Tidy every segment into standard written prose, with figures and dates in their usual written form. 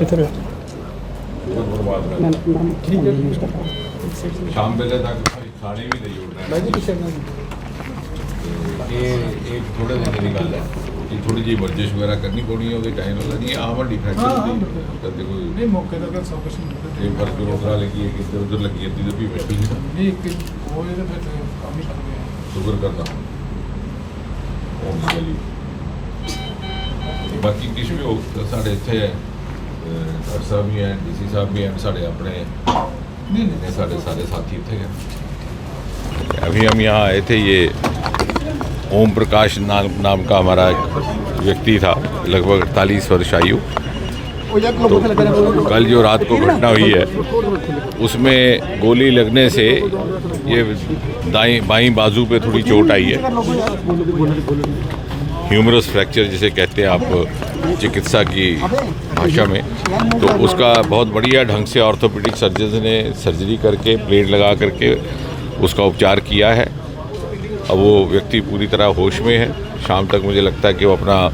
किधर शाम वेले तक खाने भी नहीं उड़ना ये थोड़े दिन की गल है कि थोड़ी जी वर्जिश वगैरह करनी पौनी है, टाइम लगता नहीं आम हड्डी फ्रैक्चर नहीं मौके तक सब कुछ फर्क रोकड़ा लगी है कि इधर उधर लगी है तो भी मुश्किल नहीं वो ये तो फिर काम ही कर गया शुक्र करता हूँ। बाकी किश भी हो साढ़े इतने डॉक्टर साहब भी हैं, DC साहब भी हैं, साढ़े अपने साढ़े सारे साथी थे। अभी हम यहाँ आए थे, ये ओम प्रकाश नाम का हमारा एक व्यक्ति था, लगभग 48 वर्ष आयु। तो कल जो रात को घटना हुई है उसमें गोली लगने से ये बाईं बाजू पे थोड़ी चोट आई है, ह्यूमरस फ्रैक्चर जिसे कहते हैं आप चिकित्सा की भाषा में। तो उसका बहुत बढ़िया ढंग से ऑर्थोपेडिक सर्जन ने सर्जरी करके प्लेट लगा करके उसका उपचार किया है। अब वो व्यक्ति पूरी तरह होश में है। शाम तक मुझे लगता है कि वो अपना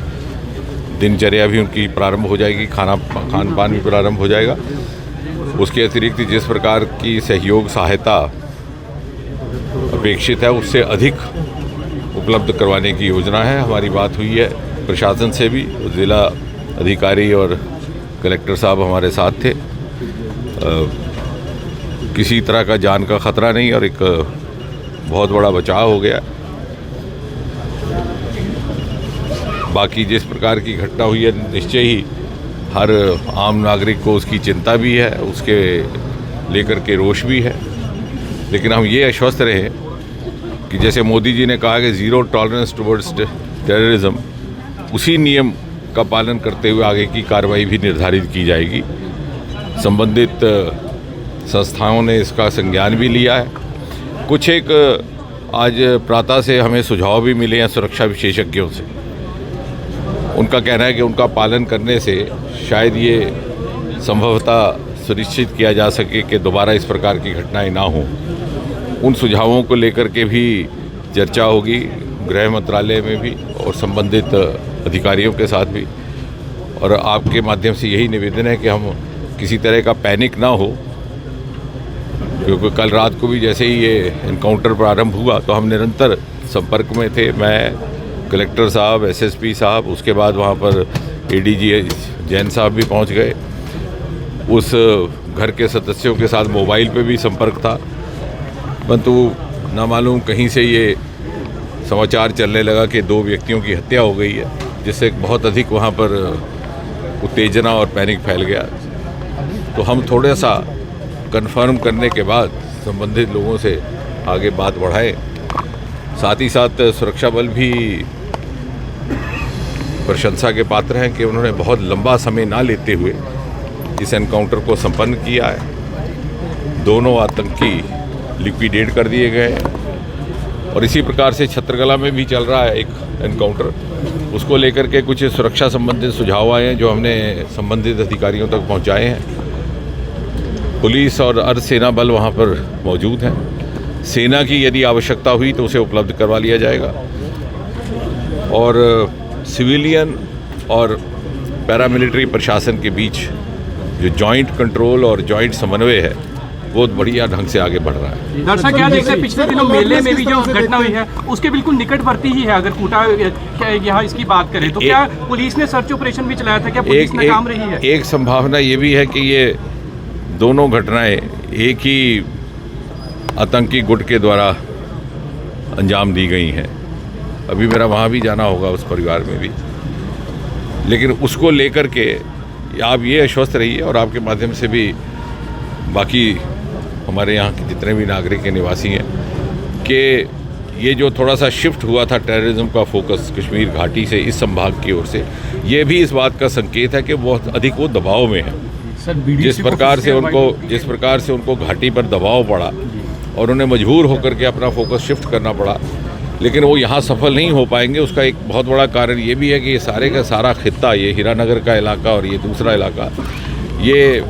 दिनचर्या भी उनकी प्रारंभ हो जाएगी, खान पान भी प्रारंभ हो जाएगा। उसके अतिरिक्त जिस प्रकार की सहयोग सहायता अपेक्षित है उससे अधिक उपलब्ध करवाने की योजना है। हमारी बात हुई है प्रशासन से भी, ज़िला अधिकारी और कलेक्टर साहब हमारे साथ थे। किसी तरह का जान का खतरा नहीं और एक बहुत बड़ा बचाव हो गया। बाकी जिस प्रकार की घटना हुई है निश्चय ही हर आम नागरिक को उसकी चिंता भी है, उसके लेकर के रोष भी है। लेकिन हम ये आश्वस्त रहे कि जैसे मोदी जी ने कहा कि ज़ीरो टॉलरेंस टुवर्ड्स टेररिज्म, उसी नियम का पालन करते हुए आगे की कार्रवाई भी निर्धारित की जाएगी। संबंधित संस्थाओं ने इसका संज्ञान भी लिया है। कुछ एक आज प्रातः से हमें सुझाव भी मिले हैं सुरक्षा विशेषज्ञों से। उनका कहना है कि उनका पालन करने से शायद ये संभवतः सुनिश्चित किया जा सके कि दोबारा इस प्रकार की घटनाएं ना हों। उन सुझावों को लेकर के भी चर्चा होगी गृह मंत्रालय में भी और संबंधित अधिकारियों के साथ भी। और आपके माध्यम से यही निवेदन है कि हम किसी तरह का पैनिक ना हो, क्योंकि कल रात को भी जैसे ही ये एनकाउंटर प्रारंभ हुआ तो हम निरंतर संपर्क में थे। मैं, कलेक्टर साहब, SSP साहब, उसके बाद वहाँ पर ADG जैन साहब भी पहुँच गए। उस घर के सदस्यों के साथ मोबाइल पे भी संपर्क था, परंतु ना मालूम कहीं से ये समाचार चलने लगा कि 2 व्यक्तियों की हत्या हो गई है, जिससे बहुत अधिक वहाँ पर उत्तेजना और पैनिक फैल गया। तो हम थोड़ा सा कंफर्म करने के बाद संबंधित लोगों से आगे बात बढ़ाएं। साथ ही साथ सुरक्षा बल भी प्रशंसा के पात्र हैं कि उन्होंने बहुत लंबा समय ना लेते हुए इस एनकाउंटर को संपन्न किया है। दोनों आतंकी लिक्विडेट कर दिए गए और इसी प्रकार से छत्रकला में भी चल रहा है एक एनकाउंटर। उसको लेकर के कुछ सुरक्षा संबंधित सुझाव आए हैं जो हमने संबंधित अधिकारियों तक पहुंचाए हैं। पुलिस और अर्धसेना बल वहां पर मौजूद हैं। सेना की यदि आवश्यकता हुई तो उसे उपलब्ध करवा लिया जाएगा और सिविलियन और पैरामिलिट्री प्रशासन के बीच जो जॉइंट कंट्रोल और जॉइंट समन्वय है बहुत बढ़िया ढंग से आगे बढ़ रहा है। दर्शक क्या देखते हैं, पिछले दिनों मेले में भी जो घटना हुई है उसके बिल्कुल निकटवर्ती ही है। अगर कूटा यहाँ इसकी बात करें तो क्या पुलिस ने सर्च ऑपरेशन भी चलाया था, क्या पुलिस नाकाम रही है? एक संभावना ये भी है कि ये दोनों घटनाएं एक ही आतंकी गुट के द्वारा अंजाम दी गई हैं। अभी मेरा वहाँ भी जाना होगा, उस परिवार में भी। लेकिन उसको लेकर के आप ये आश्वस्त रहिए और आपके माध्यम से भी बाकी हमारे यहाँ के जितने भी नागरिक के निवासी हैं कि ये जो थोड़ा सा शिफ्ट हुआ था टेररिज्म का फोकस कश्मीर घाटी से इस संभाग की ओर से, ये भी इस बात का संकेत है कि बहुत अधिक वो दबाव में है। जिस प्रकार से उनको घाटी पर दबाव पड़ा और उन्हें मजबूर होकर के अपना फोकस शिफ्ट करना पड़ा, लेकिन वो यहाँ सफल नहीं हो पाएंगे। उसका एक बहुत बड़ा कारण ये भी है कि ये सारे का सारा खित्ता, ये हीरानगर का इलाका और ये दूसरा इलाका, ये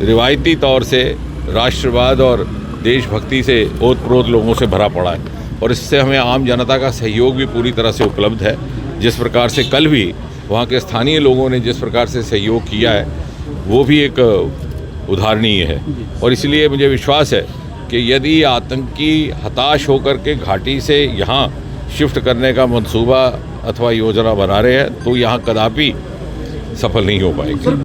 रिवायती तौर से राष्ट्रवाद और देशभक्ति से ओतप्रोत लोगों से भरा पड़ा है और इससे हमें आम जनता का सहयोग भी पूरी तरह से उपलब्ध है। जिस प्रकार से कल भी वहाँ के स्थानीय लोगों ने जिस प्रकार से सहयोग किया है वो भी एक उदाहरणीय है और इसलिए मुझे विश्वास है कि यदि आतंकी हताश होकर के घाटी से यहाँ शिफ्ट करने का मंसूबा अथवा योजना बना रहे हैं तो यहाँ कदापि सफल नहीं हो पाएगी।